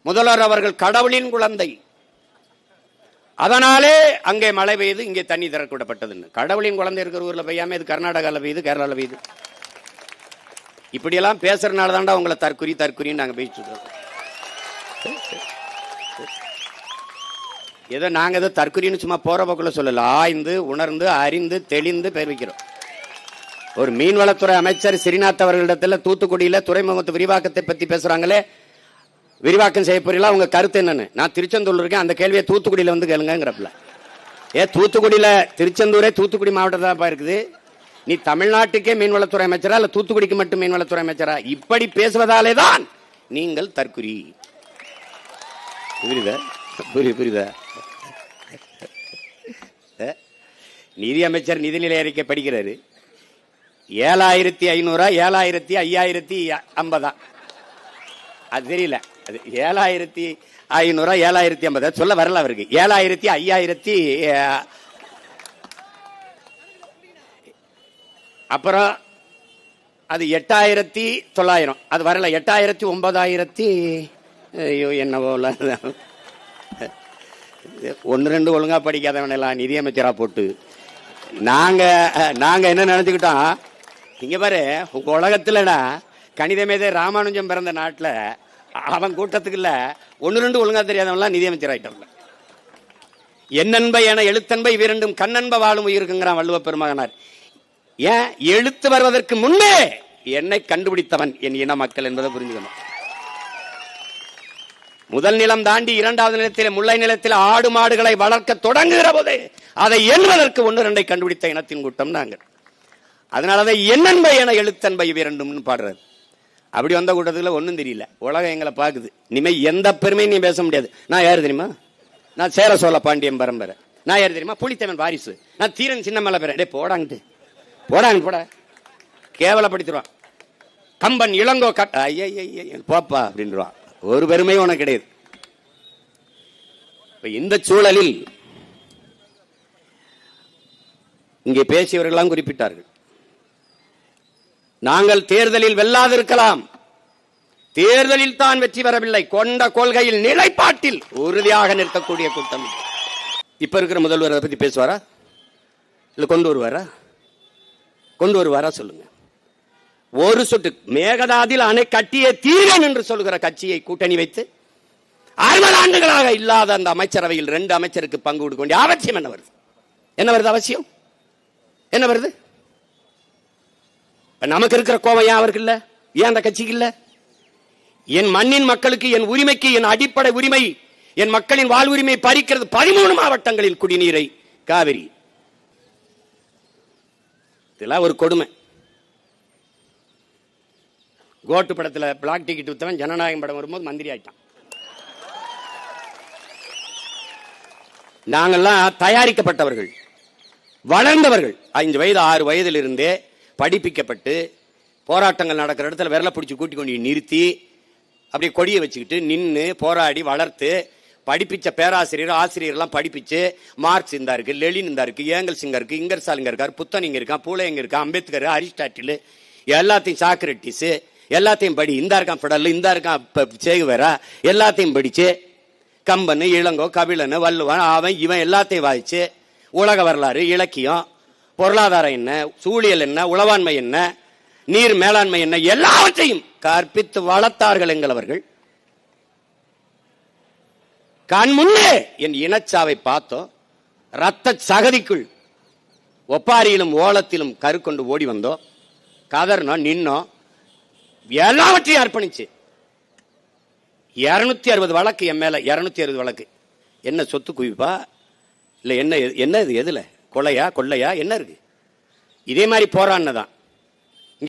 முதல்வர் அவர்கள் கடவுளின் குழந்தை, அதனாலே அங்கே மழை பெய்யுது, இங்கே தண்ணி திறக்கப்பட்டதுன்னு. கடவுளின் குழந்தை இருக்கிற ஊர்ல பெய்யாம இது கர்நாடகாவில் பெய்யுது, கேரளாவில் பெய்யுது. இப்படியெல்லாம் பேசுறதுனால தான்டா உங்களை தற்குறின்னு நாங்க பேசிட்டு இருக்கோம். ஏதோ நாங்க ஏதோ தற்குறின்னு சும்மா போற போக்குள்ள சொல்லல, ஆய்ந்து உணர்ந்து அறிந்து தெளிந்து தெரிவிக்கிறோம். ஒரு மீன்வளத்துறை அமைச்சர் ஸ்ரீநாத் அவர்களிடத்துல தூத்துக்குடியில துறைமுகத்து விரிவாக்கத்தை பத்தி பேசுறாங்களே, விரிவாக்கம் செய்ய போறீங்களா, உங்க கருத்து என்னன்னு? நான் திருச்செந்தூர் இருக்கேன், அந்த கேள்வியை தூத்துக்குடியில வந்து கேளுங்கிறப்பல. தூத்துக்குடியில, திருச்செந்தூரே தூத்துக்குடி மாவட்டம் தான் இருக்குது. நீ தமிழ்நாட்டுக்கே மீன்வளத்துறை அமைச்சரா இல்ல தூத்துக்குடிக்கு மட்டும் மீன்வளத்துறை அமைச்சரா? இப்படி பேசுவதாலே தான் நீங்கள் தற்குறி. புரியுதா? நிதி அமைச்சர் நிதிநிலை அறிக்கை படிக்கிறாரு. 7500 7550 அது தெரியல. அது 7500 7050 சொல்ல வரல அவருக்கு. 7000 5000 அப்புறம் அது 8900 அது வரல. 8000 9000 என்னவோ ஒன்னு ரெண்டு ஒழுங்கா படிக்காதவன் எல்லாம் நிதியமைச்சரா போட்டு நாங்க என்ன நினைச்சுக்கிட்டோம், இங்க பாரு உங்க உலகத்துலடா கணித மேதை ராமானுஜம் பிறந்த நாட்டுல அவன் கூட்டத்துக்கு இல்ல ஒன்னு ரெண்டு ஒழுங்கா தெரியாதவன்லாம் நிதியமைச்சர் ஆயிட்டோம்ல. என்னன்பை என எழுத்தன்பை இவ்விரண்டும் கண்ணன்ப வாழும் உயிருக்குங்கிறான் வள்ளுவ பெருமகனார். ஏன் எழுத்து வருவதற்கு முன்பே என்னை கண்டுபிடித்தவன் என் இன மக்கள் என்பதை புரிஞ்சுக்கணும். முதல் நிலம் தாண்டி இரண்டாவது நிலத்திலே முல்லை நிலத்தில் ஆடு மாடுகளை வளர்க்க தொடங்குகிற போது அதை எண்ணுவதற்கு ஒன்று ரெண்டை கண்டுபிடித்த இனத்தின் கூட்டம் நாங்கள். அதனால என்னன்பை என எழுத்தன்பை இவ்விரண்டும் பாடுறது. அப்படி வந்த கூட்டத்துல ஒன்னும் தெரியல. உலகம் எங்களை பாக்குது. இனிமே எந்த பெருமையும் நீ பேச முடியாது. நான் யாரு தெரியுமா? நான் சேர சோழ பாண்டியன் பரம்பரை. நான் யாரு தெரியுமா? புலித்தேவன் வாரிசு. நான் தீரன் சின்ன மேல பேர. டே போடாங்கிட்டு போட கேவலப்படுத்திடுவான். கம்பன் இளங்கோ போப்பா அப்படின்றான். ஒரு பெருமையும் உனக்கு கிடையாது. இந்த சூழலில் இங்கே பேசியவர்களெல்லாம் குறிப்பிட்டார்கள், நாங்கள் தேர்தலில் வெல்லாதிருக்கலாம், தேர்தலில் தான் வெற்றி பெறவில்லை, கொண்ட கொள்கையில் நிலைப்பாட்டில் உறுதியாக நிற்கக்கூடிய கூட்டம். இப்ப இருக்கிற முதல்வர் அதை பத்தி பேசுவாரா? இல்ல கொண்டு வருவாரா சொல்லுங்க. ஒரு சொட்டு மேகதாதில் அணை கட்டிய தீரன் என்று சொல்லுகிற கட்சியை கூட்டணி வைத்து 60 ஆண்டுகளாக இல்லாத அந்த அமைச்சரவையில் 2 அமைச்சருக்கு பங்கு கொடுக்க வேண்டிய அவசியம் என்ன வருது? அவசியம் என்ன வருது? நமக்கு இருக்கிற கோபம் ஏன் அவருக்கு இல்ல? ஏன் அந்த கட்சிக்கு இல்ல? என் மண்ணின் மக்களுக்கு, என் உரிமைக்கு, என் அடிப்படை உரிமை, என் மக்களின் வாழ்வுரிமை பறிக்கிறது 13 மாவட்டங்களில் குடிநீரை, காவிரி. இதெல்லாம் ஒரு கொடுமை. கோட்டு படத்துல பிளாக் டிக்கெட் வித்தவன் ஜனநாயகம் படம் வரும்போது மந்திரி ஆயிட்டான். நாங்கெல்லாம் தயாரிக்கப்பட்டவர்கள், வளர்ந்தவர்கள். 5 வயது 6 வயதில் இருந்தே படிப்பிக்கப்பட்டு போராட்டங்கள் நடக்கிற இடத்துல விரல பிடிச்சி கூட்டி கொண்டு நிறுத்தி அப்படியே கொடியை வச்சுக்கிட்டு நின்று போராடி வளர்த்து படிப்பிச்ச பேராசிரியர் ஆசிரியர்லாம் படிப்பிச்சு மார்க்ஸ் இந்தா இருக்கு, லெலின் இந்தா இருக்கு, ஏங்கல்ஸ் இங்க இருக்கு, இங்கர்சால் இங்க இருக்காரு, புத்தன் இங்க இருக்கான், பூலே இங்க இருக்கான், அம்பேத்கர், அரிஸ்டாட்டில், எல்லாத்தையும் சாக்ரட்டிஸ் எல்லாத்தையும் படி, இந்தா இருக்கான் பிடல், இந்தா இருக்கான் சேகுவேரா, எல்லாத்தையும் படிச்சு கம்பன், இளங்கோ, கபிலன், வள்ளுவன், அவன் இவன் எல்லாத்தையும் வாதிச்சு உலக வரலாறு, இலக்கியம், பொருளாதாரம் என்ன, சூழியல் என்ன, உளவாண்மை என்ன, நீர் மேலாண்மை என்ன, எல்லாவற்றையும் கற்பித்து வளர்த்தார்கள் எங்களவர்கள். கண் முன்னே என் இனச்சாவை பார்த்தோம். ரத்த சகதிக்குள் ஒப்பாரியிலும் ஓலத்திலும் கருக்கொண்டு ஓடி வந்தோம். கதர்னோம், நின்னோம், எல்லாவற்றையும் அர்ப்பணிச்சு 260 வழக்கு என் மேல. 260 வழக்கு. என்ன சொத்து குவிப்பா இல்ல என்ன இது? எதுல கொலையா கொள்ளையா என்ன இருக்கு? இதே மாதிரி போராடினதான்.